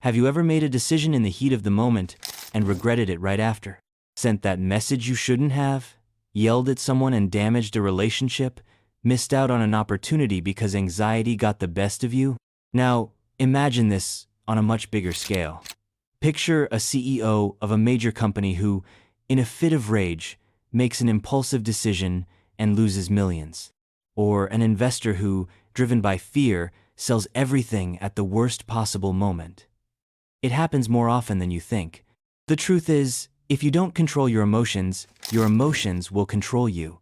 Have you ever made a decision in the heat of the moment and regretted it right after? Sent that message you shouldn't have? Yelled at someone and damaged a relationship? Missed out on an opportunity because anxiety got the best of you? Now, imagine this on a much bigger scale. Picture a CEO of a major company who, in a fit of rage, makes an impulsive decision and loses millions. Or an investor who, driven by fear, sells everything at the worst possible moment. It happens more often than you think. The truth is, if you don't control your emotions will control you.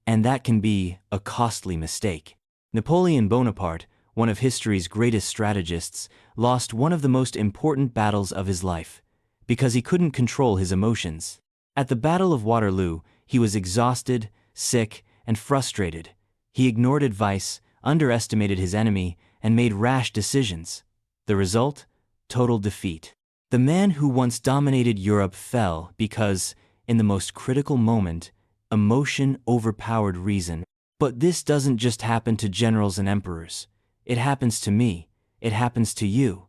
And that can be a costly mistake. Napoleon Bonaparte, one of history's greatest strategists, lost one of the most important battles of his life because he couldn't control his emotions. At the Battle of Waterloo, he was exhausted, sick, and frustrated. He ignored advice, underestimated his enemy, and made rash decisions. The result? Total defeat. The man who once dominated Europe fell because, in the most critical moment, emotion overpowered reason. But this doesn't just happen to generals and emperors. It happens to me. It happens to you.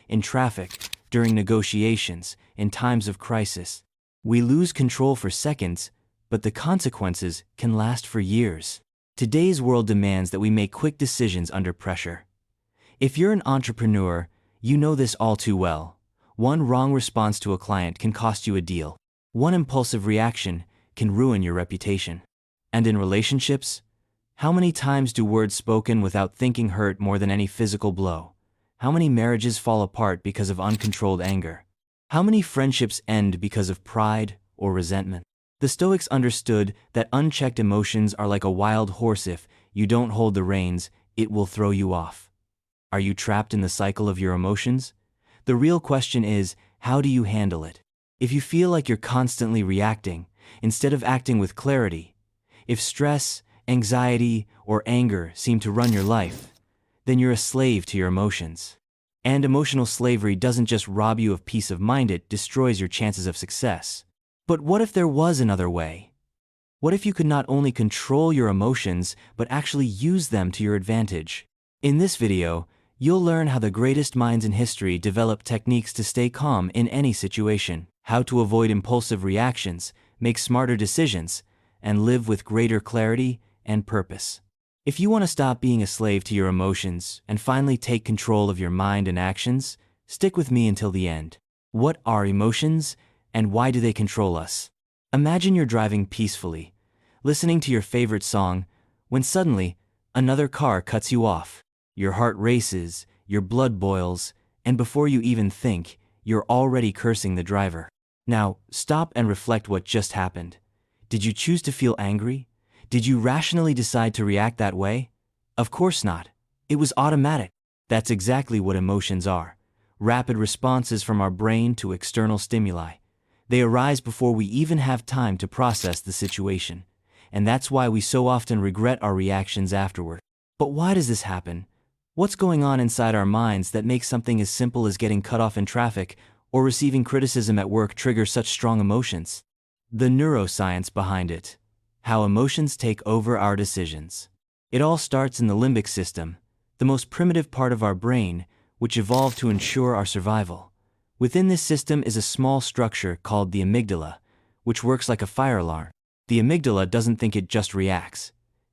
In traffic, during negotiations, in times of crisis. We lose control for seconds, but the consequences can last for years. Today's world demands that we make quick decisions under pressure. If you're an entrepreneur, you know this all too well. One wrong response to a client can cost you a deal. One impulsive reaction can ruin your reputation. And in relationships, how many times do words spoken without thinking hurt more than any physical blow? How many marriages fall apart because of uncontrolled anger? How many friendships end because of pride or resentment? The Stoics understood that unchecked emotions are like a wild horse. If you don't hold the reins, it will throw you off. Are you trapped in the cycle of your emotions? The real question is, how do you handle it? If you feel like you're constantly reacting, instead of acting with clarity, if stress, anxiety, or anger seem to run your life, then you're a slave to your emotions. And emotional slavery doesn't just rob you of peace of mind, it destroys your chances of success. But what if there was another way? What if you could not only control your emotions, but actually use them to your advantage? In this video, you'll learn how the greatest minds in history developed techniques to stay calm in any situation, how to avoid impulsive reactions, make smarter decisions, and live with greater clarity and purpose. If you want to stop being a slave to your emotions and finally take control of your mind and actions, stick with me until the end. What are emotions, and why do they control us? Imagine you're driving peacefully, listening to your favorite song, when suddenly, another car cuts you off. Your heart races, your blood boils, and before you even think, you're already cursing the driver. Now, stop and reflect what just happened. Did you choose to feel angry? Did you rationally decide to react that way? Of course not. It was automatic. That's exactly what emotions are. Rapid responses from our brain to external stimuli. They arise before we even have time to process the situation. And that's why we so often regret our reactions afterward. But why does this happen? What's going on inside our minds that makes something as simple as getting cut off in traffic or receiving criticism at work trigger such strong emotions? The neuroscience behind it. How emotions take over our decisions. It all starts in the limbic system, the most primitive part of our brain, which evolved to ensure our survival. Within this system is a small structure called the amygdala, which works like a fire alarm. The amygdala doesn't think, it just reacts.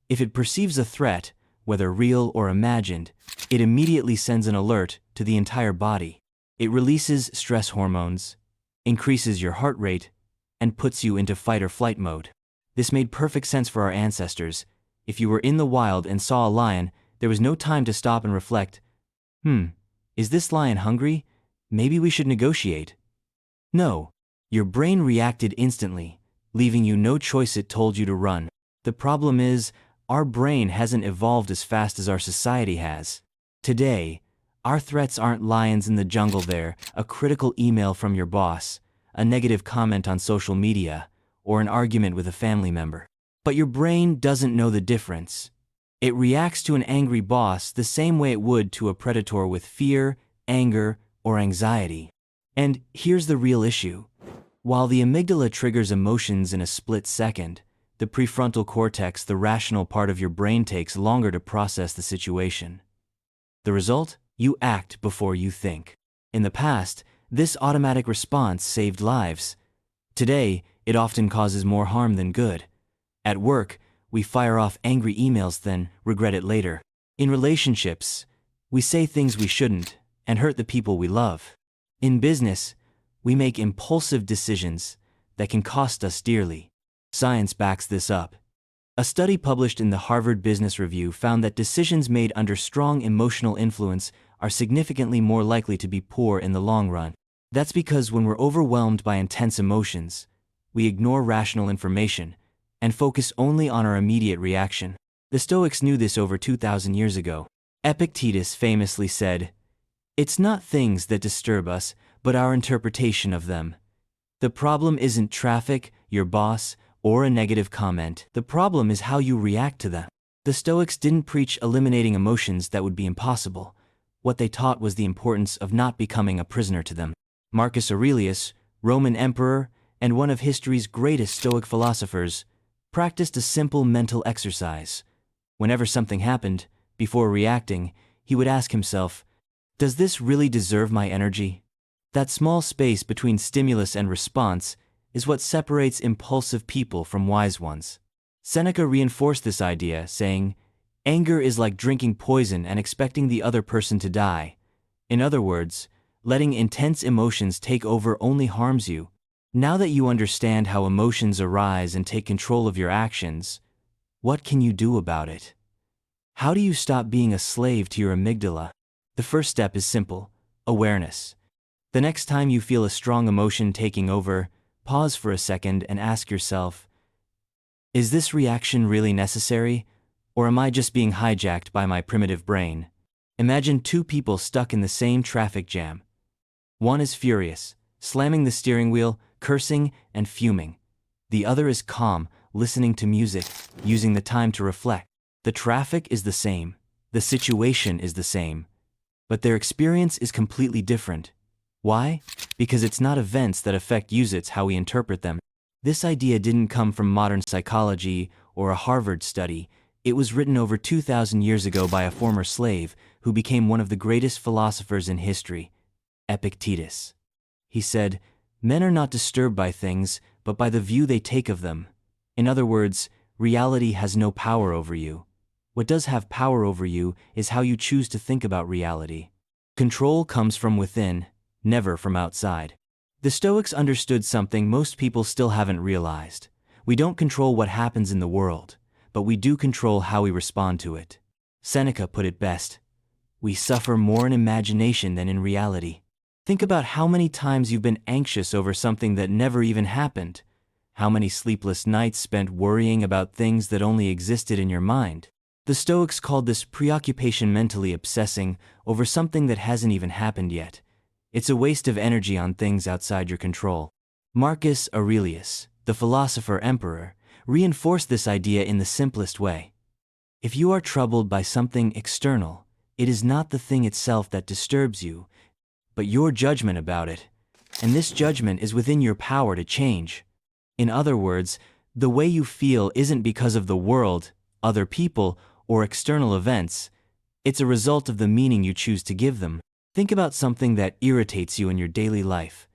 If it perceives a threat, whether real or imagined, it immediately sends an alert to the entire body. It releases stress hormones, increases your heart rate, and puts you into fight or flight mode. This made perfect sense for our ancestors. If you were in the wild and saw a lion, there was no time to stop and reflect. Is this lion hungry? Maybe we should negotiate. No, your brain reacted instantly, leaving you no choice. It told you to run. The problem is, our brain hasn't evolved as fast as our society has. Today, our threats aren't lions in the jungle. They're a critical email from your boss, a negative comment on social media, or an argument with a family member. But your brain doesn't know the difference. It reacts to an angry boss the same way it would to a predator with fear, anger, or anxiety. And here's the real issue. While the amygdala triggers emotions in a split second, the prefrontal cortex, the rational part of your brain, takes longer to process the situation. The result? You act before you think. In the past, this automatic response saved lives. Today, it often causes more harm than good. At work, we fire off angry emails then regret it later. In relationships, we say things we shouldn't and hurt the people we love. In business, we make impulsive decisions that can cost us dearly. Science backs this up. A study published in the Harvard Business Review found that decisions made under strong emotional influence are significantly more likely to be poor in the long run. That's because when we're overwhelmed by intense emotions, we ignore rational information and focus only on our immediate reaction. The Stoics knew this over 2,000 years ago. Epictetus famously said, "It's not things that disturb us, but our interpretation of them. The problem isn't traffic, your boss, or a negative comment. The problem is how you react to them." The Stoics didn't preach eliminating emotions that would be impossible. What they taught was the importance of not becoming a prisoner to them. Marcus Aurelius, Roman emperor, and one of history's greatest Stoic philosophers, practiced a simple mental exercise. Whenever something happened, before reacting, he would ask himself, "Does this really deserve my energy?" That small space between stimulus and response is what separates impulsive people from wise ones. Seneca reinforced this idea, saying, "Anger is like drinking poison and expecting the other person to die." In other words, letting intense emotions take over only harms you. Now that you understand how emotions arise and take control of your actions, what can you do about it? How do you stop being a slave to your amygdala? The first step is simple: awareness. The next time you feel a strong emotion taking over, pause for a second and ask yourself, is this reaction really necessary, or am I just being hijacked by my primitive brain? Imagine two people stuck in the same traffic jam. One is furious, slamming the steering wheel, cursing, and fuming. The other is calm, listening to music, using the time to reflect. The traffic is the same, the situation is the same, but their experience is completely different. Why? Because it's not events that affect us, it's how we interpret them. This idea didn't come from modern psychology or a Harvard study. It was written over 2,000 years ago by a former slave who became one of the greatest philosophers in history, Epictetus. He said, "Men are not disturbed by things, but by the view they take of them." In other words, reality has no power over you. What does have power over you is how you choose to think about reality. Control comes from within, never from outside. The Stoics understood something most people still haven't realized. We don't control what happens in the world, but we do control how we respond to it. Seneca put it best: we suffer more in imagination than in reality. Think about how many times you've been anxious over something that never even happened. How many sleepless nights spent worrying about things that only existed in your mind. The Stoics called this preoccupation, mentally obsessing over something that hasn't even happened yet. It's a waste of energy on things outside your control. Marcus Aurelius, the philosopher emperor, reinforced this idea in the simplest way. If you are troubled by something external, it is not the thing itself that disturbs you, but your judgment about it. And this judgment is within your power to change. In other words, the way you feel isn't because of the world, other people, or external events. It's a result of the meaning you choose to give them. Think about something that irritates you in your daily life.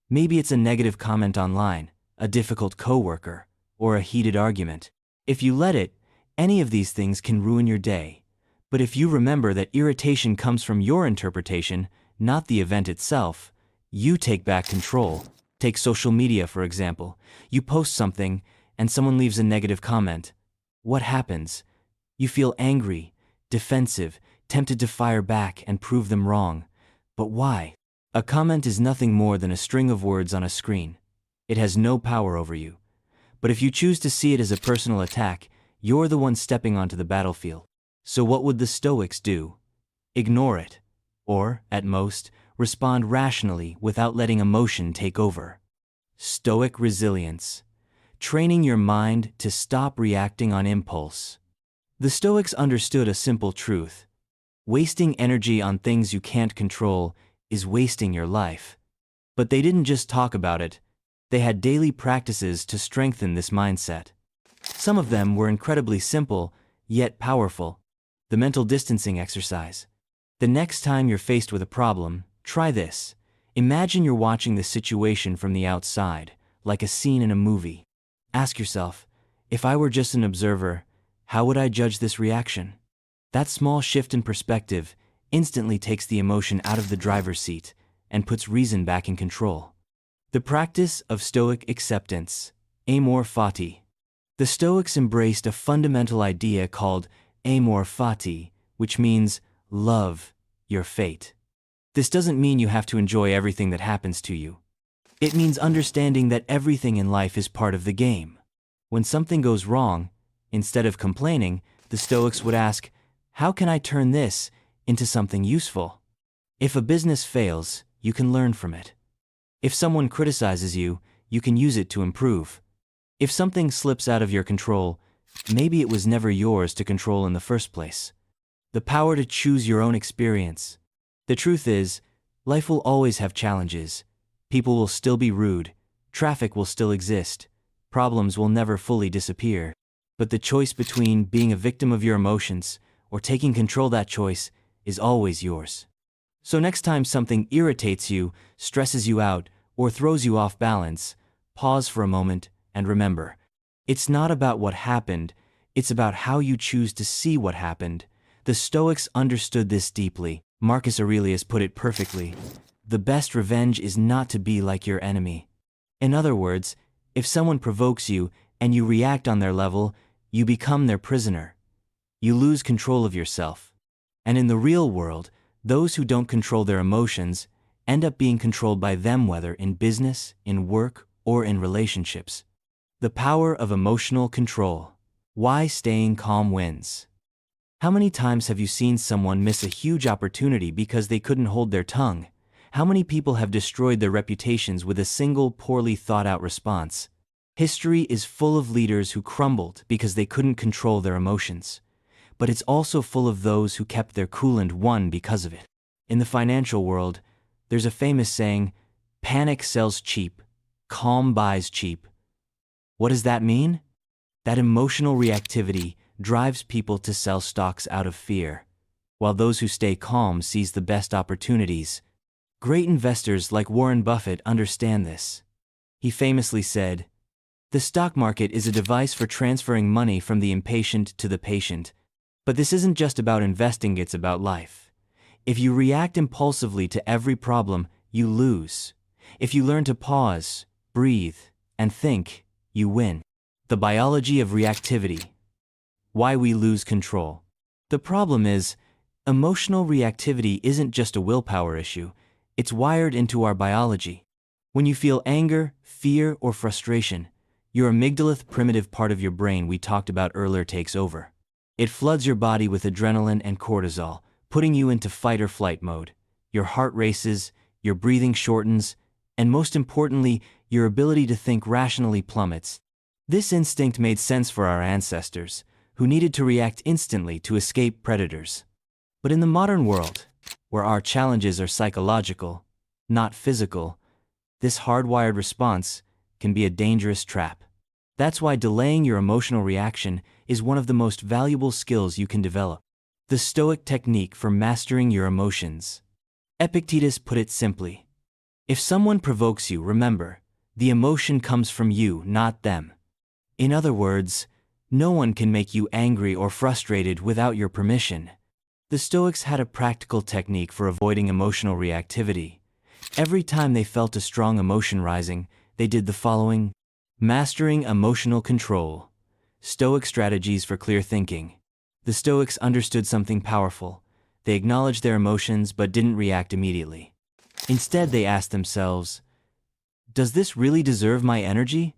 Maybe it's a negative comment online, a difficult coworker, or a heated argument. If you let it, any of these things can ruin your day. But if you remember that irritation comes from your interpretation, not the event itself, you take back control. Take social media, for example. You post something, and someone leaves a negative comment. What happens? You feel angry, defensive, tempted to fire back and prove them wrong. But why? A comment is nothing more than a string of words on a screen. It has no power over you. But if you choose to see it as a personal attack, you're the one stepping onto the battlefield. So what would the Stoics do? Ignore it. Or, at most, respond rationally without letting emotion take over. Stoic resilience. Training your mind to stop reacting on impulse. The Stoics understood a simple truth. Wasting energy on things you can't control is wasting your life. But they didn't just talk about it. They had daily practices to strengthen this mindset. Some of them were incredibly simple, yet powerful. The mental distancing exercise. The next time you're faced with a problem, Try this. Imagine you're watching the situation from the outside, like a scene in a movie. Ask yourself, if I were just an observer, how would I judge this reaction? That small shift in perspective instantly takes the emotion out of the driver's seat and puts reason back in control. The practice of Stoic acceptance, amor fati. The Stoics embraced a fundamental idea called amor fati, which means love your fate. This doesn't mean you have to enjoy everything that happens to you. It means understanding that everything in life is part of the game. When something goes wrong, instead of complaining, the Stoics would ask, how can I turn this into something useful? If a business fails, you can learn from it. If someone criticizes you, you can use it to improve. If something slips out of your control, maybe it was never yours to control in the first place. The power to choose your own experience. The truth is, life will always have challenges. People will still be rude, traffic will still exist, problems will never fully disappear. But the choice between being a victim of your emotions or taking control of that choice is always yours. So next time something irritates you, stresses you out, or throws you off balance, pause for a moment and remember, it's not about what happened, it's about how you choose to see what happened. The Stoics understood this deeply. Marcus Aurelius put it perfectly. The best revenge is not to be like your enemy. In other words, if someone provokes you and you react on their level, you become their prisoner. You lose control of yourself. And in the real world, those who don't control their emotions end up being controlled by them, whether in business, in work, or in relationships. The power of emotional control. Why staying calm wins. How many times have you seen someone miss a huge opportunity because they couldn't hold their tongue? How many people have destroyed their reputations with a single poorly thought out response? History is full of leaders who crumbled because they couldn't control their emotions. But it's also full of those who kept their cool and won because of it. In the financial world, there's a famous saying, panic sells cheap, calm buys cheap. What does that mean? That emotional reactivity drives people to sell stocks out of fear, while those who stay calm seize the best opportunities. Great investors like Warren Buffett understand this. He famously said, "The stock market is a device for transferring money from the impatient to the patient. But this isn't just about investing, it's about life. If you react impulsively to every problem, you lose. If you learn to pause, breathe, and think, you win." The biology of reactivity. Why we lose control. The problem is, emotional reactivity isn't just a willpower issue, it's wired into our biology. When you feel anger, fear, or frustration, your amygdala, primitive part of your brain we talked about earlier, takes over. It floods your body with adrenaline and cortisol, putting you into fight or flight mode. Your heart races, your breathing shortens, and most importantly, your ability to think rationally plummets. This instinct made sense for our ancestors, who needed to react instantly to escape predators. But in the modern world, where our challenges are psychological, not physical, this hardwired response can be a dangerous trap. That's why delaying your emotional reaction is one of the most valuable skills you can develop. The Stoic technique for mastering your emotions. Epictetus put it simply. If someone provokes you, remember, the emotion comes from you, not them. In other words, no one can make you angry or frustrated without your permission. The Stoics had a practical technique for avoiding emotional reactivity. Every time they felt a strong emotion rising, they did the following. Mastering emotional control. Stoic strategies for clear thinking. The Stoics understood something powerful. They acknowledged their emotions but didn't react immediately. Instead, they asked themselves, does this really deserve my energy?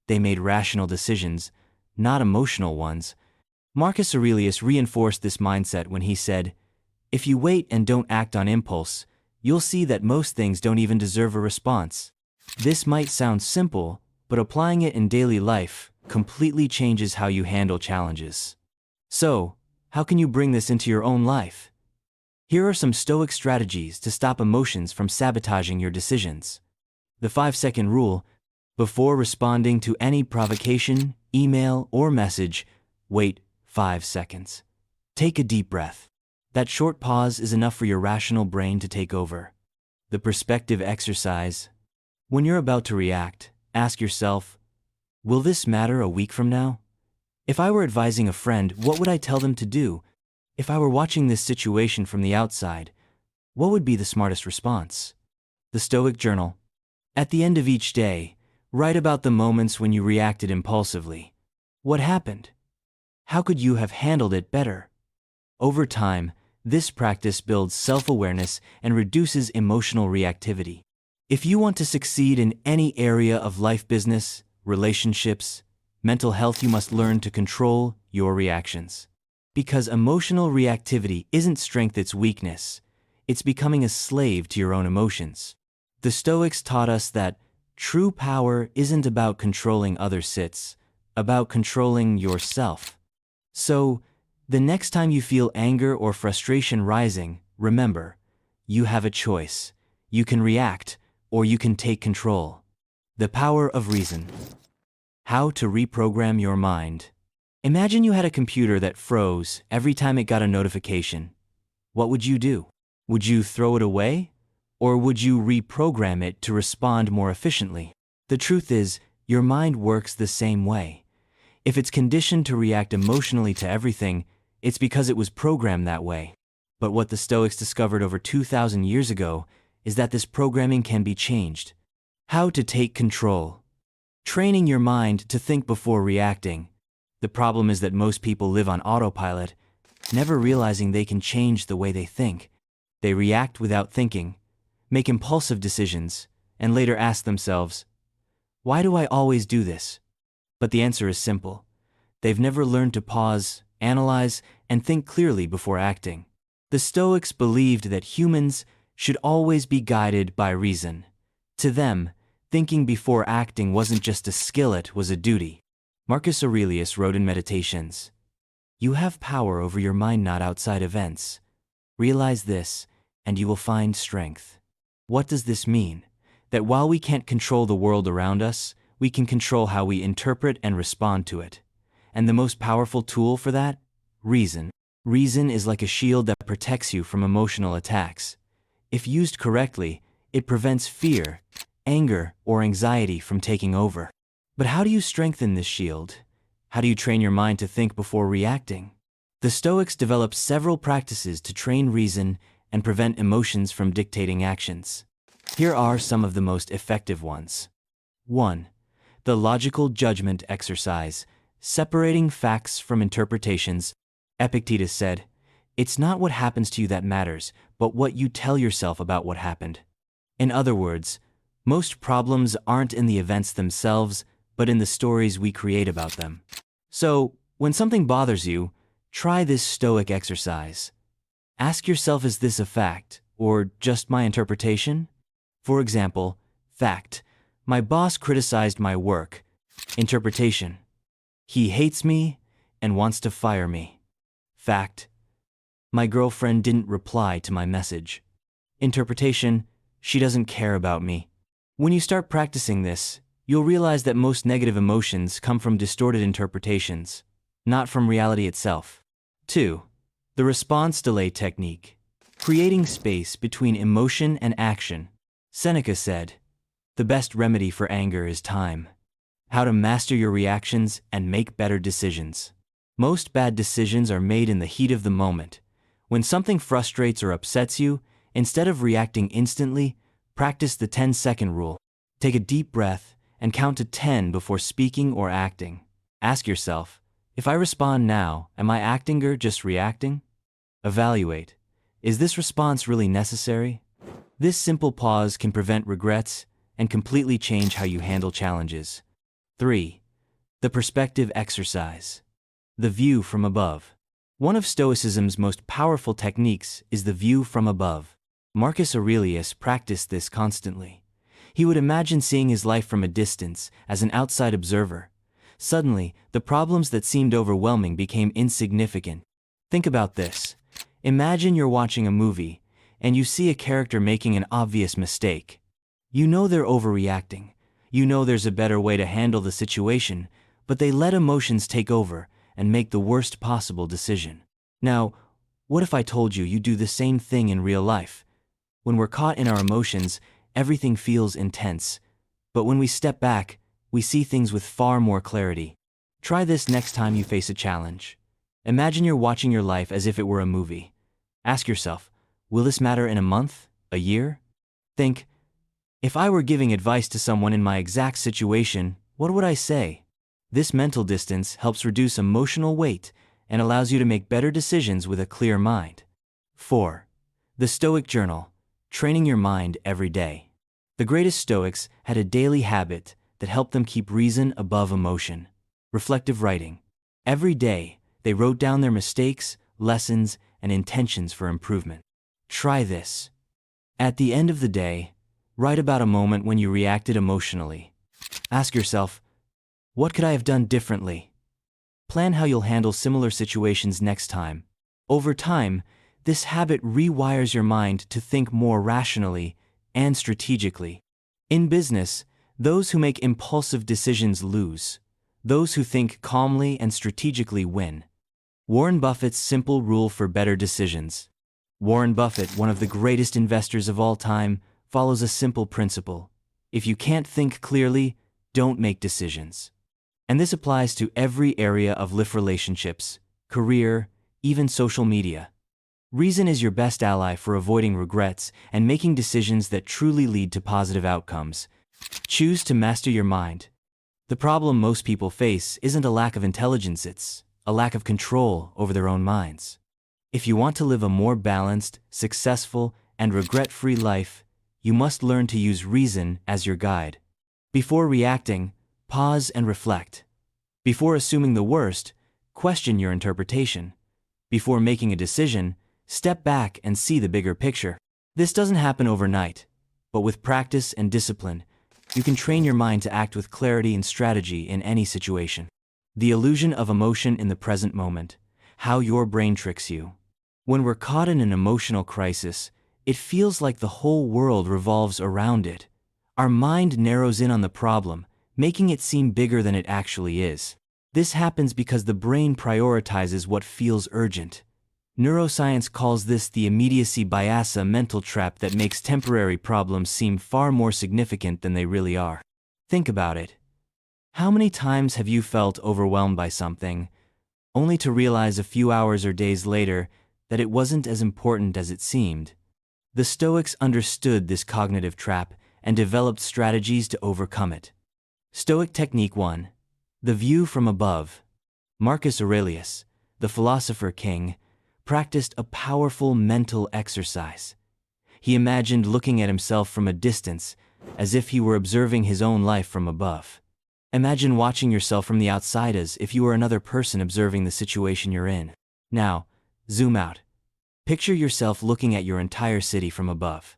They made rational decisions, not emotional ones. Marcus Aurelius reinforced this mindset when he said, if you wait and don't act on impulse, you'll see that most things don't even deserve a response. This might sound simple, but applying it in daily life completely changes how you handle challenges. So, how can you bring this into your own life? Here are some Stoic strategies to stop emotions from sabotaging your decisions. The 5-second rule. Before responding to any provocation, email, or message, wait 5 seconds. Take a deep breath. That short pause is enough for your rational brain to take over. The perspective exercise. When you're about to react, ask yourself, will this matter a week from now? If I were advising a friend, what would I tell them to do? If I were watching this situation from the outside, what would be the smartest response? The Stoic Journal. At the end of each day, write about the moments when you reacted impulsively. What happened? How could you have handled it better? Over time, this practice builds self-awareness and reduces emotional reactivity. If you want to succeed in any area of life, business, relationships, mental health, you must learn to control your reactions. Because emotional reactivity isn't strength, it's weakness. It's becoming a slave to your own emotions. The Stoics taught us that true power isn't about controlling others, it's about controlling yourself. So, the next time you feel anger or frustration rising, remember, you have a choice. You can react, or you can take control. The power of reason. How to reprogram your mind. Imagine you had a computer that froze every time it got a notification. What would you do? Would you throw it away? Or would you reprogram it to respond more efficiently? The truth is, your mind works the same way. If it's conditioned to react emotionally to everything, it's because it was programmed that way. But what the Stoics discovered over 2,000 years ago is that this programming can be changed. How to take control. Training your mind to think before reacting. The problem is that most people live on autopilot, never realizing they can change the way they think. They react without thinking, make impulsive decisions, and later ask themselves, why do I always do this? But the answer is simple. They've never learned to pause, analyze, and think clearly before acting. The Stoics believed that humans should always be guided by reason. To them, thinking before acting wasn't just a skill, it was a duty. Marcus Aurelius wrote in Meditations, "You have power over your mind, not outside events. Realize this, and you will find strength." What does this mean? That while we can't control the world around us, we can control how we interpret and respond to it. And the most powerful tool for that? Reason. Reason is like a shield that protects you from emotional attacks. If used correctly, it prevents fear, anger, or anxiety from taking over. But how do you strengthen this shield? How do you train your mind to think before reacting? The Stoics developed several practices to train reason and prevent emotions from dictating actions. Here are some of the most effective ones. 1. The logical judgment exercise, separating facts from interpretations. Epictetus said, "It's not what happens to you that matters, but what you tell yourself about what happened." In other words, most problems aren't in the events themselves, but in the stories we create about them. So, when something bothers you, try this Stoic exercise. Ask yourself, is this a fact, or just my interpretation? For example, fact, my boss criticized my work. Interpretation, he hates me and wants to fire me. Fact, my girlfriend didn't reply to my message. Interpretation, she doesn't care about me. When you start practicing this, you'll realize that most negative emotions come from distorted interpretations, not from reality itself. 2. The response delay technique, creating space between emotion and action. Seneca said, "The best remedy for anger is time." How to master your reactions and make better decisions. Most bad decisions are made in the heat of the moment. When something frustrates or upsets you, instead of reacting instantly, practice the 10-second rule. Take a deep breath and count to 10 before speaking or acting. Ask yourself, if I respond now, am I acting or just reacting? Evaluate, is this response really necessary? This simple pause can prevent regrets and completely change how you handle challenges. 3. The perspective exercise. The view from above. One of Stoicism's most powerful techniques is the view from above. Marcus Aurelius practiced this constantly. He would imagine seeing his life from a distance, as an outside observer. Suddenly, the problems that seemed overwhelming became insignificant. Think about this. Imagine you're watching a movie, and you see a character making an obvious mistake. You know they're overreacting. You know there's a better way to handle the situation, but they let emotions take over and make the worst possible decision. Now, what if I told you you do the same thing in real life? When we're caught in our emotions, everything feels intense. But when we step back, we see things with far more clarity. Try this next time you face a challenge. Imagine you're watching your life as if it were a movie. Ask yourself, will this matter in a month, a year? Think, if I were giving advice to someone in my exact situation, what would I say? This mental distance helps reduce emotional weight and allows you to make better decisions with a clear mind. 4. The Stoic Journal, training your mind every day. The greatest Stoics had a daily habit that helped them keep reason above emotion. Reflective writing. Every day, they wrote down their mistakes, lessons, and intentions for improvement. Try this. At the end of the day, write about a moment when you reacted emotionally. Ask yourself, what could I have done differently? Plan how you'll handle similar situations next time. Over time, this habit rewires your mind to think more rationally and strategically. In business, those who make impulsive decisions lose. Those who think calmly and strategically win. Warren Buffett's simple rule for better decisions. Warren Buffett, one of the greatest investors of all time, follows a simple principle. If you can't think clearly, don't make decisions. And this applies to every area of life: relationships, career, even social media. Reason is your best ally for avoiding regrets and making decisions that truly lead to positive outcomes. Choose to master your mind. The problem most people face isn't a lack of intelligence, it's a lack of control over their own minds. If you want to live a more balanced, successful, and regret-free life, you must learn to use reason as your guide. Before reacting, pause and reflect. Before assuming the worst, question your interpretation. Before making a decision, step back and see the bigger picture. This doesn't happen overnight, but with practice and discipline, you can train your mind to act with clarity and strategy in any situation. The illusion of emotion in the present moment, how your brain tricks you. When we're caught in an emotional crisis, it feels like the whole world revolves around it. Our mind narrows in on the problem, making it seem bigger than it actually is. This happens because the brain prioritizes what feels urgent. Neuroscience calls this the immediacy bias, a mental trap that makes temporary problems seem far more significant than they really are. Think about it. How many times have you felt overwhelmed by something, only to realize a few hours or days later that it wasn't as important as it seemed? The Stoics understood this cognitive trap and developed strategies to overcome it. Stoic Technique 1. The View from Above. Marcus Aurelius, the philosopher king, practiced a powerful mental exercise. He imagined looking at himself from a distance, as if he were observing his own life from above. Imagine watching yourself from the outside as if you were another person observing the situation you're in. Now, zoom out. Picture yourself looking at your entire city from above.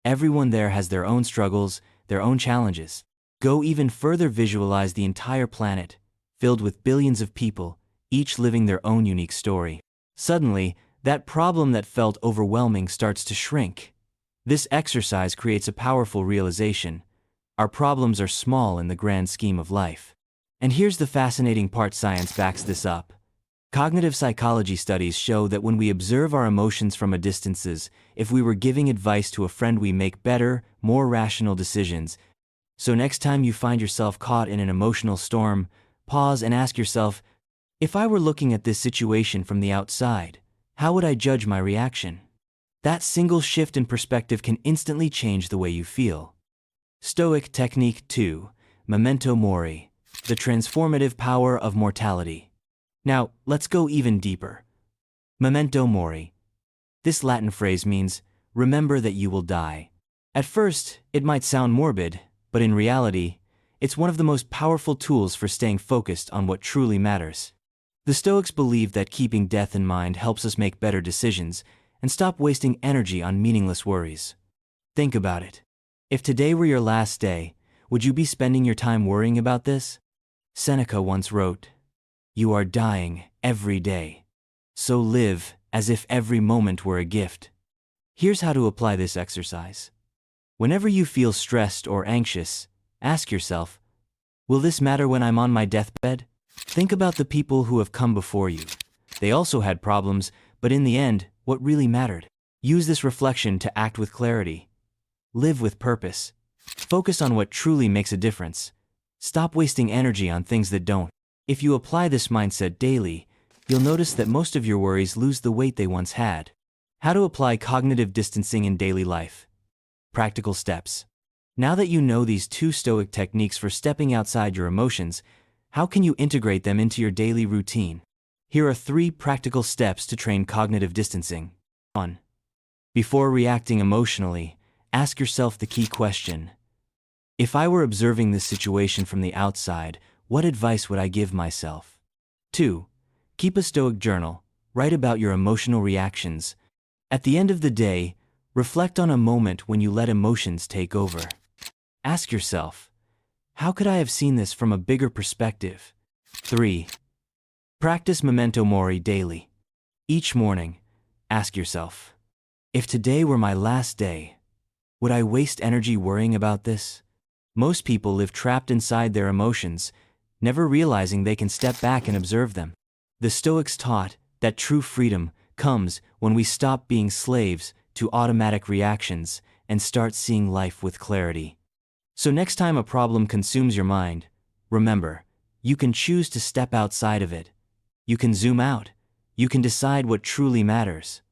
Everyone there has their own struggles, their own challenges. Go even further, visualize the entire planet, filled with billions of people, each living their own unique story. Suddenly, that problem that felt overwhelming starts to shrink. This exercise creates a powerful realization. Our problems are small in the grand scheme of life. And here's the fascinating part: science backs this up. Cognitive psychology studies show that when we observe our emotions from a distance, if we were giving advice to a friend, we make better, more rational decisions. So next time you find yourself caught in an emotional storm, pause and ask yourself, if I were looking at this situation from the outside, how would I judge my reaction? That single shift in perspective can instantly change the way you feel. Stoic Technique 2. Memento Mori. The transformative power of mortality. Now, let's go even deeper. Memento Mori. This Latin phrase means, remember that you will die. At first, it might sound morbid, but in reality, it's one of the most powerful tools for staying focused on what truly matters. The Stoics believed that keeping death in mind helps us make better decisions and stop wasting energy on meaningless worries. Think about it. If today were your last day, would you be spending your time worrying about this? Seneca once wrote, "You are dying every day. So live as if every moment were a gift." Here's how to apply this exercise. Whenever you feel stressed or anxious, ask yourself, will this matter when I'm on my deathbed? Think about the people who have come before you. They also had problems, but in the end, what really mattered? Use this reflection to act with clarity. Live with purpose. Focus on what truly makes a difference. Stop wasting energy on things that don't. If you apply this mindset daily, you'll notice that most of your worries lose the weight they once had. How to apply cognitive distancing in daily life. Practical steps. Now that you know these 2 Stoic techniques for stepping outside your emotions, how can you integrate them into your daily routine? Here are 3 practical steps to train cognitive distancing. 1. Before reacting emotionally, ask yourself the key question. If I were observing this situation from the outside, what advice would I give myself? 2. Keep a Stoic journal. Write about your emotional reactions. At the end of the day, reflect on a moment when you let emotions take over. Ask yourself, how could I have seen this from a bigger perspective? 3. Practice memento mori daily. Each morning, ask yourself, if today were my last day, would I waste energy worrying about this? Most people live trapped inside their emotions, never realizing they can step back and observe them. The Stoics taught that true freedom comes when we stop being slaves to automatic reactions and start seeing life with clarity. So next time a problem consumes your mind, remember, you can choose to step outside of it. You can zoom out. You can decide what truly matters.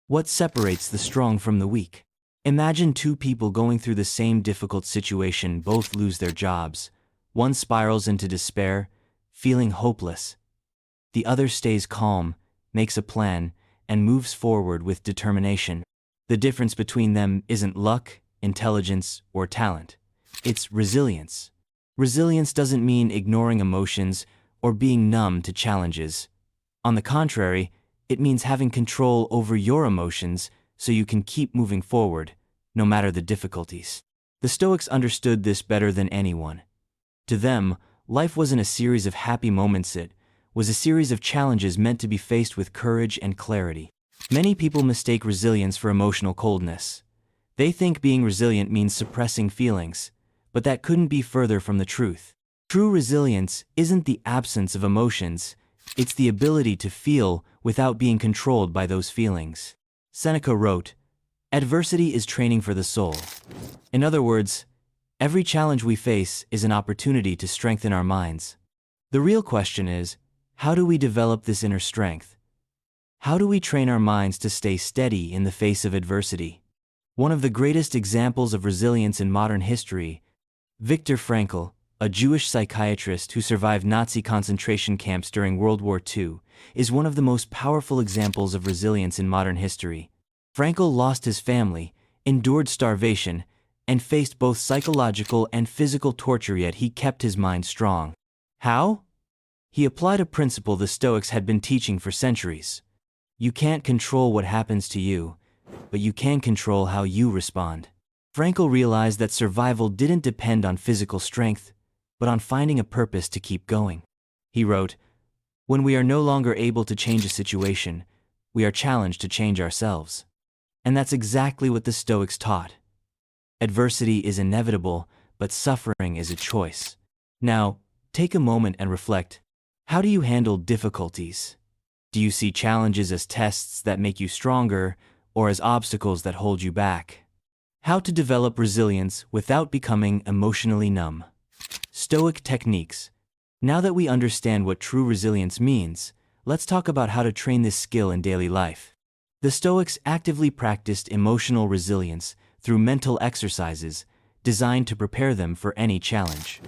What separates the strong from the weak? Imagine 2 people going through the same difficult situation, both lose their jobs. One spirals into despair, feeling hopeless. The other stays calm, makes a plan, and moves forward with determination. The difference between them isn't luck, intelligence, or talent. It's resilience. Resilience doesn't mean ignoring emotions or being numb to challenges. On the contrary, it means having control over your emotions so you can keep moving forward, no matter the difficulties. The Stoics understood this better than anyone. To them, life wasn't a series of happy moments, it was a series of challenges meant to be faced with courage and clarity. Many people mistake resilience for emotional coldness. They think being resilient means suppressing feelings, but that couldn't be further from the truth. True resilience isn't the absence of emotions, it's the ability to feel without being controlled by those feelings. Seneca wrote, "Adversity is training for the soul." In other words, every challenge we face is an opportunity to strengthen our minds. The real question is, how do we develop this inner strength? How do we train our minds to stay steady in the face of adversity? One of the greatest examples of resilience in modern history, Viktor Frankl, a Jewish psychiatrist who survived Nazi concentration camps during World War II, is one of the most powerful examples of resilience in modern history. Frankl lost his family, endured starvation, and faced both psychological and physical torture, yet he kept his mind strong. How? He applied a principle the Stoics had been teaching for centuries. You can't control what happens to you, but you can control how you respond. Frankl realized that survival didn't depend on physical strength, but on finding a purpose to keep going. He wrote, "When we are no longer able to change a situation, we are challenged to change ourselves." And that's exactly what the Stoics taught. Adversity is inevitable, but suffering is a choice. Now, take a moment and reflect. How do you handle difficulties? Do you see challenges as tests that make you stronger, or as obstacles that hold you back? How to develop resilience without becoming emotionally numb. Stoic techniques. Now that we understand what true resilience means, let's talk about how to train this skill in daily life. The Stoics actively practiced emotional resilience through mental exercises designed to prepare them for any challenge.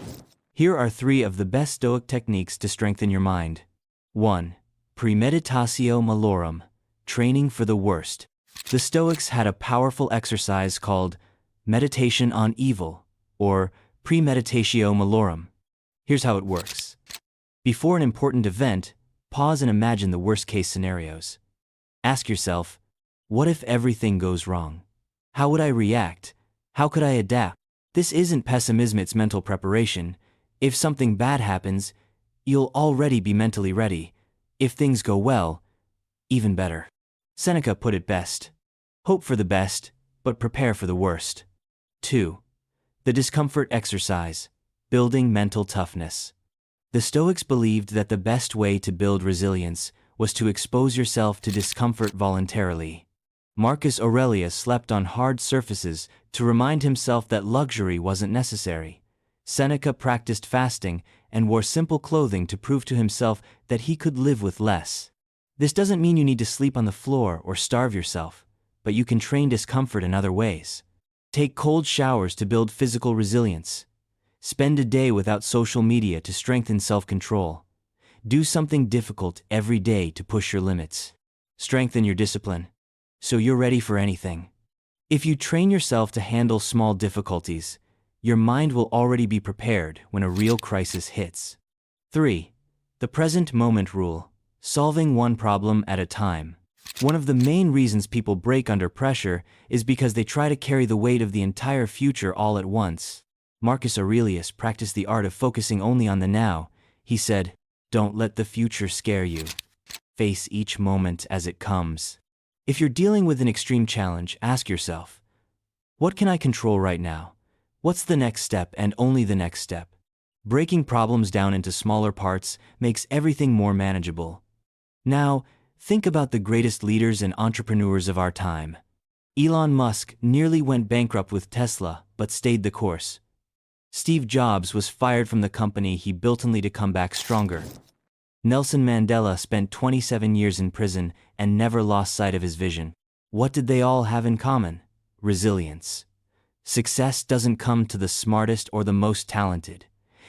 Here are 3 of the best Stoic techniques to strengthen your mind. 1. Premeditatio malorum, training for the worst. The Stoics had a powerful exercise called meditation on evil, or premeditatio malorum. Here's how it works. Before an important event, pause and imagine the worst-case scenarios. Ask yourself, what if everything goes wrong? How would I react? How could I adapt? This isn't pessimism, it's mental preparation. If something bad happens, you'll already be mentally ready. If things go well, even better. Seneca put it best. Hope for the best, but prepare for the worst. 2. The discomfort exercise, building mental toughness. The Stoics believed that the best way to build resilience was to expose yourself to discomfort voluntarily. Marcus Aurelius slept on hard surfaces to remind himself that luxury wasn't necessary. Seneca practiced fasting and wore simple clothing to prove to himself that he could live with less. This doesn't mean you need to sleep on the floor or starve yourself, but you can train discomfort in other ways. Take cold showers to build physical resilience. Spend a day without social media to strengthen self-control. Do something difficult every day to push your limits. Strengthen your discipline, so you're ready for anything. If you train yourself to handle small difficulties, your mind will already be prepared when a real crisis hits. 3. The present moment rule, solving one problem at a time. One of the main reasons people break under pressure is because they try to carry the weight of the entire future all at once. Marcus Aurelius practiced the art of focusing only on the now. He said, "Don't let the future scare you. Face each moment as it comes." If you're dealing with an extreme challenge, ask yourself, what can I control right now? What's the next step and only the next step? Breaking problems down into smaller parts makes everything more manageable. Now, think about the greatest leaders and entrepreneurs of our time. Elon Musk nearly went bankrupt with Tesla, but stayed the course. Steve Jobs was fired from the company he built only to come back stronger. Nelson Mandela spent 27 years in prison and never lost sight of his vision. What did they all have in common? Resilience. Success doesn't come to the smartest or the most talented.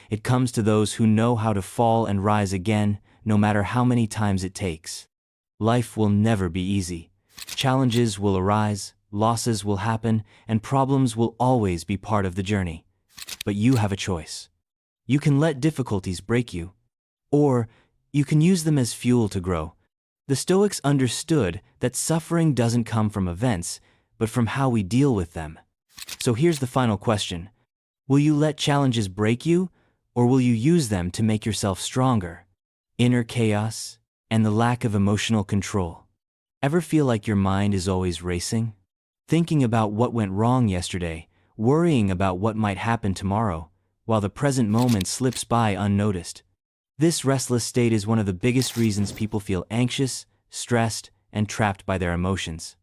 It comes to those who know how to fall and rise again, no matter how many times it takes. Life will never be easy. Challenges will arise, losses will happen, and problems will always be part of the journey. But you have a choice. You can let difficulties break you, or you can use them as fuel to grow. The Stoics understood that suffering doesn't come from events, but from how we deal with them. So here's the final question. Will you let challenges break you, or will you use them to make yourself stronger? Inner chaos and the lack of emotional control. Ever feel like your mind is always racing? Thinking about what went wrong yesterday, worrying about what might happen tomorrow, while the present moment slips by unnoticed. This restless state is one of the biggest reasons people feel anxious, stressed, and trapped by their emotions.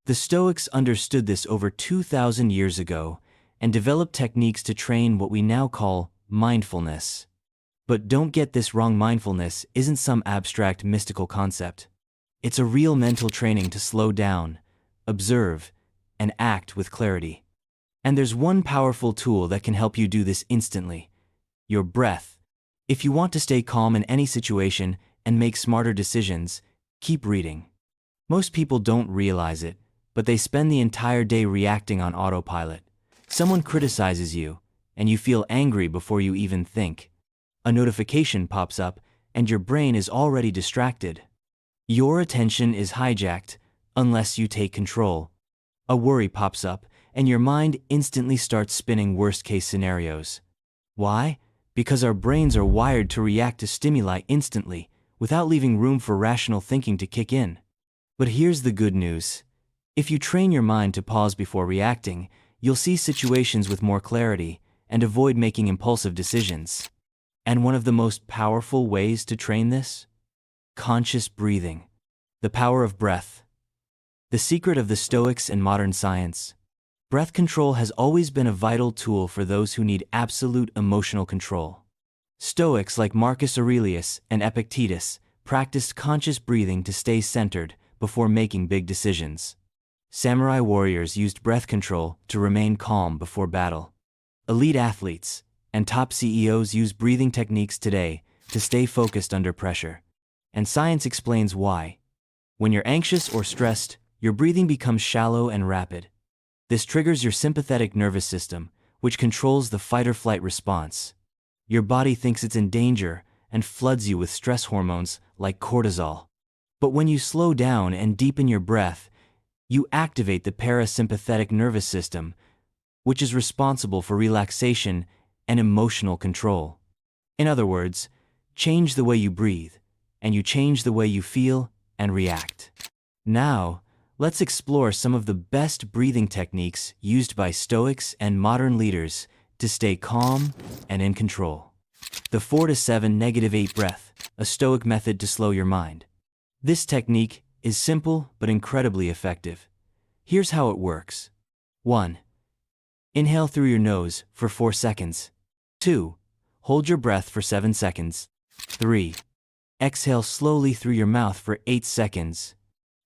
The Stoics understood this over 2,000 years ago and developed techniques to train what we now call mindfulness. But don't get this wrong, mindfulness isn't some abstract mystical concept. It's a real mental training to slow down, observe, and act with clarity. And there's one powerful tool that can help you do this instantly: your breath. If you want to stay calm in any situation and make smarter decisions, keep reading. Most people don't realize it, but they spend the entire day reacting on autopilot. Someone criticizes you, and you feel angry before you even think. A notification pops up, and your brain is already distracted. Your attention is hijacked unless you take control. A worry pops up, and your mind instantly starts spinning worst-case scenarios. Why? Because our brains are wired to react to stimuli instantly, without leaving room for rational thinking to kick in. But here's the good news. If you train your mind to pause before reacting, you'll see situations with more clarity and avoid making impulsive decisions. And one of the most powerful ways to train this? Conscious breathing. The power of breath. The secret of the Stoics and modern science. Breath control has always been a vital tool for those who need absolute emotional control. Stoics like Marcus Aurelius and Epictetus practiced conscious breathing to stay centered before making big decisions. Samurai warriors used breath control to remain calm before battle. Elite athletes and top CEOs use breathing techniques today to stay focused under pressure. And science explains why. When you're anxious or stressed, your breathing becomes shallow and rapid. This triggers your sympathetic nervous system, which controls the fight-or-flight response. Your body thinks it's in danger and floods you with stress hormones like cortisol. But when you slow down and deepen your breath, you activate the parasympathetic nervous system, which is responsible for relaxation and emotional control. In other words, change the way you breathe, and you change the way you feel and react. Now, let's explore some of the best breathing techniques used by Stoics and modern leaders to stay calm and in control. The 4-7-8 breath, a Stoic method to slow your mind. This technique is simple but incredibly effective. Here's how it works. 1. Inhale through your nose for 4 seconds. 2. Hold your breath for 7 seconds. 3. Exhale slowly through your mouth for 8 seconds.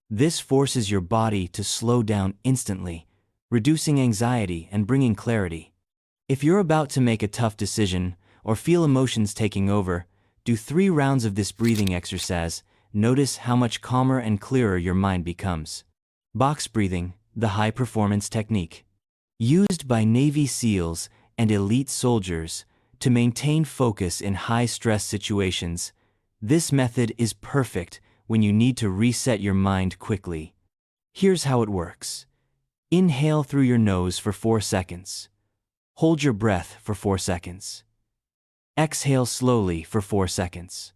This forces your body to slow down instantly, reducing anxiety and bringing clarity. If you're about to make a tough decision or feel emotions taking over, do 3 rounds of this breathing exercise. Notice how much calmer and clearer your mind becomes. Box breathing, the high-performance technique. Used by Navy SEALs and elite soldiers to maintain focus in high-stress situations, this method is perfect when you need to reset your mind quickly. Here's how it works. Inhale through your nose for 4 seconds. Hold your breath for 4 seconds. Exhale slowly for 4 seconds.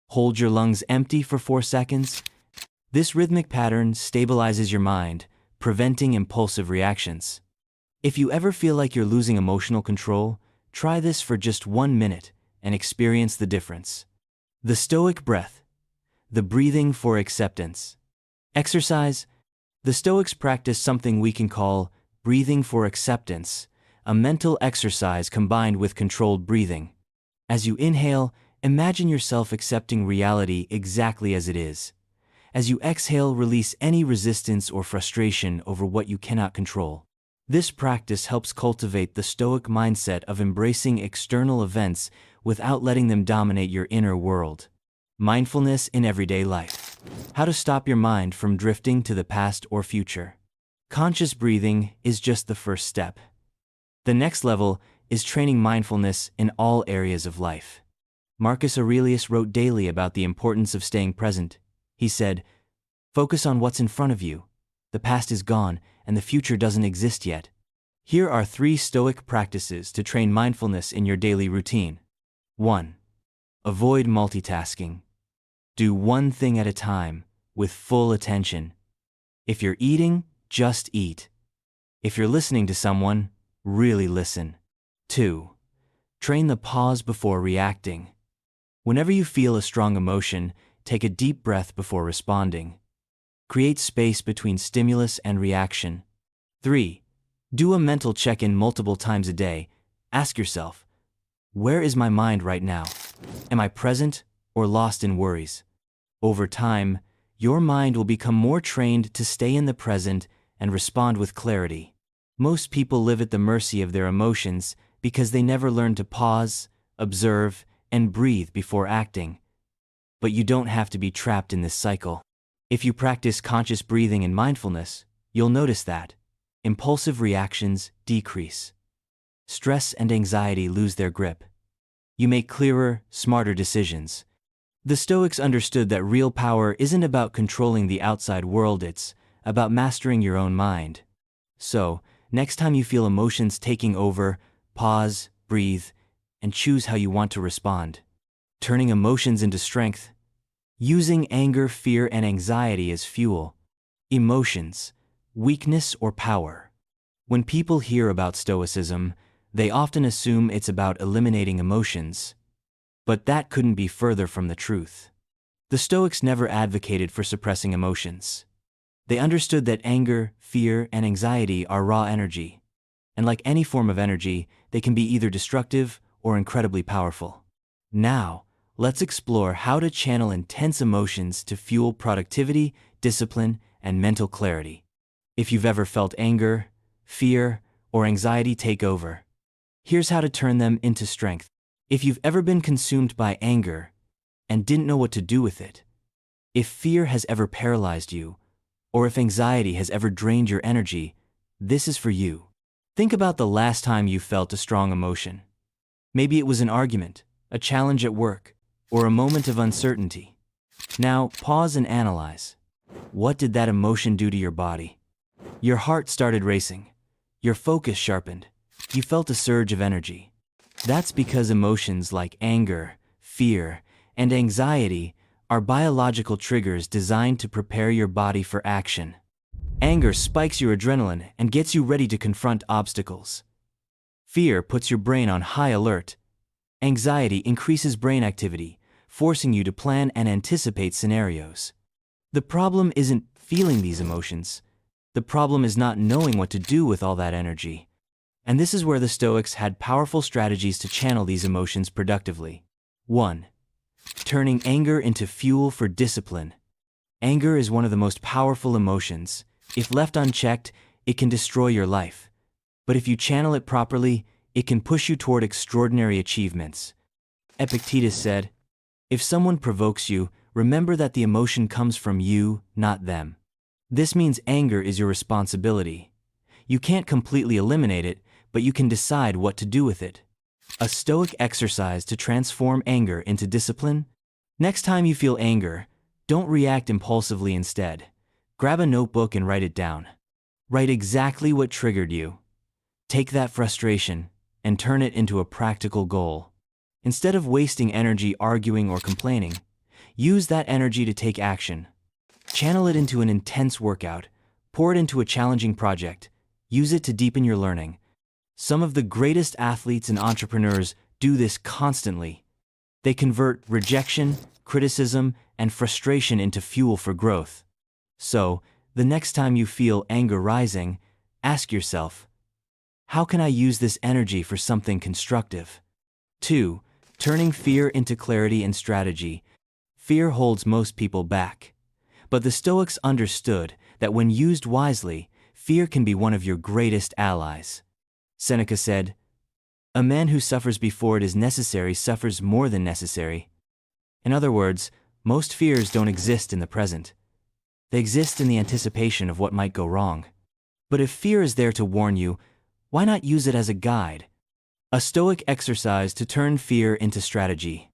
Hold your lungs empty for 4 seconds. This rhythmic pattern stabilizes your mind, preventing impulsive reactions. If you ever feel like you're losing emotional control, try this for just 1 minute and experience the difference. The Stoic breath, the breathing for acceptance. Exercise. The Stoics practice something we can call breathing for acceptance, a mental exercise combined with controlled breathing. As you inhale, imagine yourself accepting reality exactly as it is. As you exhale, release any resistance or frustration over what you cannot control. This practice helps cultivate the Stoic mindset of embracing external events without letting them dominate your inner world. Mindfulness in everyday life. How to stop your mind from drifting to the past or future. Conscious breathing is just the first step. The next level is training mindfulness in all areas of life. Marcus Aurelius wrote daily about the importance of staying present. He said, "Focus on what's in front of you. The past is gone, and the future doesn't exist yet." Here are 3 Stoic practices to train mindfulness in your daily routine. 1. Avoid multitasking. Do one thing at a time, with full attention. If you're eating, just eat. If you're listening to someone, really listen. 2. Train the pause before reacting. Whenever you feel a strong emotion, take a deep breath before responding. Create space between stimulus and reaction. 3. Do a mental check-in multiple times a day. Ask yourself, where is my mind right now? Am I present or lost in worries? Over time, your mind will become more trained to stay in the present and respond with clarity. Most people live at the mercy of their emotions because they never learn to pause, observe, and breathe before acting. But you don't have to be trapped in this cycle. If you practice conscious breathing and mindfulness, you'll notice that impulsive reactions decrease. Stress and anxiety lose their grip. You make clearer, smarter decisions. The Stoics understood that real power isn't about controlling the outside world, it's about mastering your own mind. So, next time you feel emotions taking over, pause, breathe, and choose how you want to respond. Turning emotions into strength. Using anger, fear, and anxiety as fuel. Emotions, weakness, or power. When people hear about Stoicism, they often assume it's about eliminating emotions. But that couldn't be further from the truth. The Stoics never advocated for suppressing emotions. They understood that anger, fear, and anxiety are raw energy. And like any form of energy, they can be either destructive or incredibly powerful. Now, let's explore how to channel intense emotions to fuel productivity, discipline, and mental clarity. If you've ever felt anger, fear, or anxiety take over, here's how to turn them into strength. If you've ever been consumed by anger and didn't know what to do with it, if fear has ever paralyzed you, or if anxiety has ever drained your energy, this is for you. Think about the last time you felt a strong emotion. Maybe it was an argument, a challenge at work, or a moment of uncertainty. Now, pause and analyze. What did that emotion do to your body? Your heart started racing. Your focus sharpened. You felt a surge of energy. That's because emotions like anger, fear, and anxiety are biological triggers designed to prepare your body for action. Anger spikes your adrenaline and gets you ready to confront obstacles. Fear puts your brain on high alert. Anxiety increases brain activity, forcing you to plan and anticipate scenarios. The problem isn't feeling these emotions. The problem is not knowing what to do with all that energy. And this is where the Stoics had powerful strategies to channel these emotions productively. 1. Turning anger into fuel for discipline. Anger is one of the most powerful emotions. If left unchecked, it can destroy your life. But if you channel it properly, it can push you toward extraordinary achievements. Epictetus said, "If someone provokes you, remember that the emotion comes from you, not them." This means anger is your responsibility. You can't completely eliminate it, but you can decide what to do with it. A Stoic exercise to transform anger into discipline. Next time you feel anger, don't react impulsively instead. Grab a notebook and write it down. Write exactly what triggered you. Take that frustration and turn it into a practical goal. Instead of wasting energy arguing or complaining, use that energy to take action. Channel it into an intense workout. Pour it into a challenging project. Use it to deepen your learning. Some of the greatest athletes and entrepreneurs do this constantly. They convert rejection, criticism, and frustration into fuel for growth. So, the next time you feel anger rising, ask yourself, how can I use this energy for something constructive? 2. Turning fear into clarity and strategy. Fear holds most people back. But the Stoics understood that when used wisely, fear can be one of your greatest allies. Seneca said, "A man who suffers before it is necessary suffers more than necessary." In other words, most fears don't exist in the present. They exist in the anticipation of what might go wrong. But if fear is there to warn you, why not use it as a guide? A Stoic exercise to turn fear into strategy.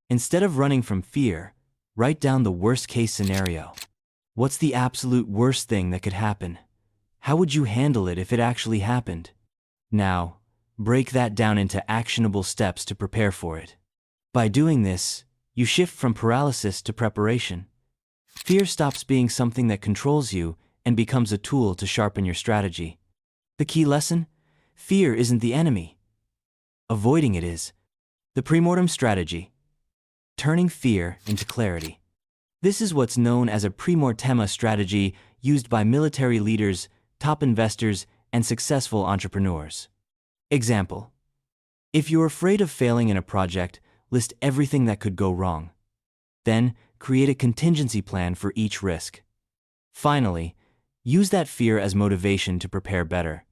Instead of running from fear, write down the worst-case scenario. What's the absolute worst thing that could happen? How would you handle it if it actually happened? Now, break that down into actionable steps to prepare for it. By doing this, you shift from paralysis to preparation. Fear stops being something that controls you and becomes a tool to sharpen your strategy. The key lesson? Fear isn't the enemy. Avoiding it is. The premortem strategy. Turning fear into clarity. This is what's known as a premortem strategy used by military leaders, top investors, and successful entrepreneurs. Example. If you're afraid of failing in a project, list everything that could go wrong. Then, create a contingency plan for each risk. Finally, use that fear as motivation to prepare better.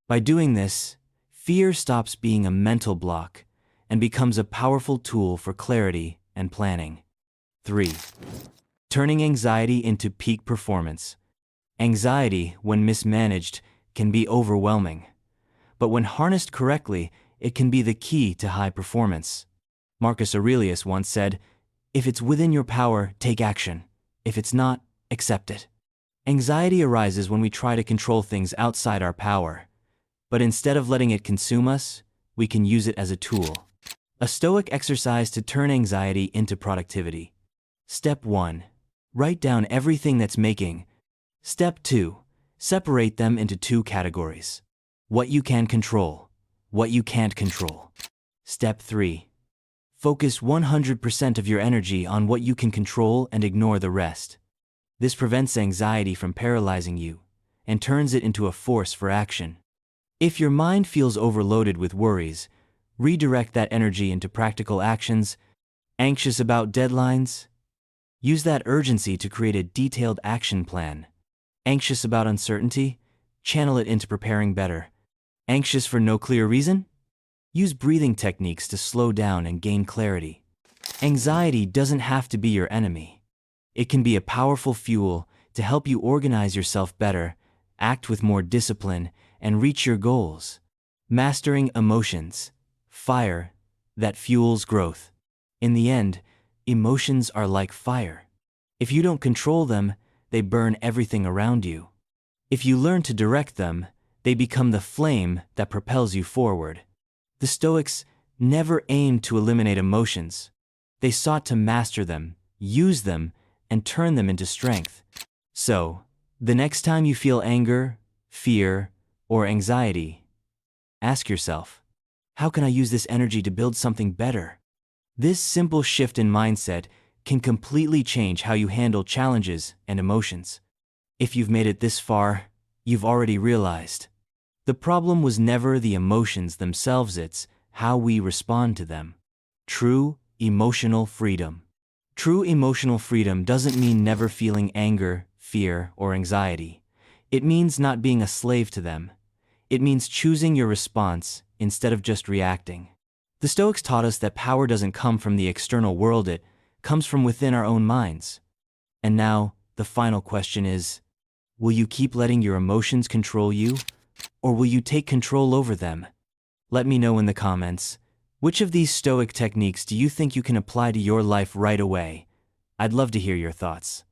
By doing this, fear stops being a mental block and becomes a powerful tool for clarity and planning. 3. Turning anxiety into peak performance. Anxiety, when mismanaged, can be overwhelming. But when harnessed correctly, it can be the key to high performance. Marcus Aurelius once said, "If it's within your power, take action. If it's not, accept it." Anxiety arises when we try to control things outside our power. But instead of letting it consume us, we can use it as a tool. A Stoic exercise to turn anxiety into productivity. Step 1. Write down everything that's making. Step 2. Separate them into 2 categories. What you can control, what you can't control. Step 3. Focus 100% of your energy on what you can control and ignore the rest. This prevents anxiety from paralyzing you and turns it into a force for action. If your mind feels overloaded with worries, redirect that energy into practical actions. Anxious about deadlines? Use that urgency to create a detailed action plan. Anxious about uncertainty? Channel it into preparing better. Anxious for no clear reason? Use breathing techniques to slow down and gain clarity. Anxiety doesn't have to be your enemy. It can be a powerful fuel to help you organize yourself better, act with more discipline, and reach your goals. Mastering emotions. Fire that fuels growth. In the end, emotions are like fire. If you don't control them, they burn everything around you. If you learn to direct them, they become the flame that propels you forward. The Stoics never aimed to eliminate emotions. They sought to master them, use them, and turn them into strength. So, the next time you feel anger, fear, or anxiety, ask yourself, how can I use this energy to build something better? This simple shift in mindset can completely change how you handle challenges and emotions. If you've made it this far, you've already realized. The problem was never the emotions themselves, it's how we respond to them. True emotional freedom. True emotional freedom doesn't mean never feeling anger, fear, or anxiety. It means not being a slave to them. It means choosing your response instead of just reacting. The Stoics taught us that power doesn't come from the external world, it comes from within our own minds. And now, the final question is, will you keep letting your emotions control you, or will you take control over them? Let me know in the comments. Which of these Stoic techniques do you think you can apply to your life right away? I'd love to hear your thoughts.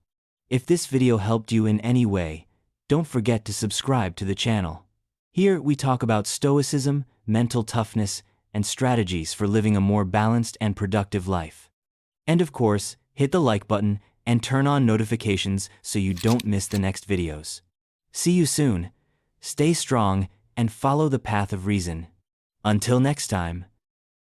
If this video helped you in any way, don't forget to subscribe to the channel. Here we talk about Stoicism, mental toughness, and strategies for living a more balanced and productive life. And of course, hit the like button and turn on notifications so you don't miss the next videos. See you soon. Stay strong and follow the path of reason. Until next time.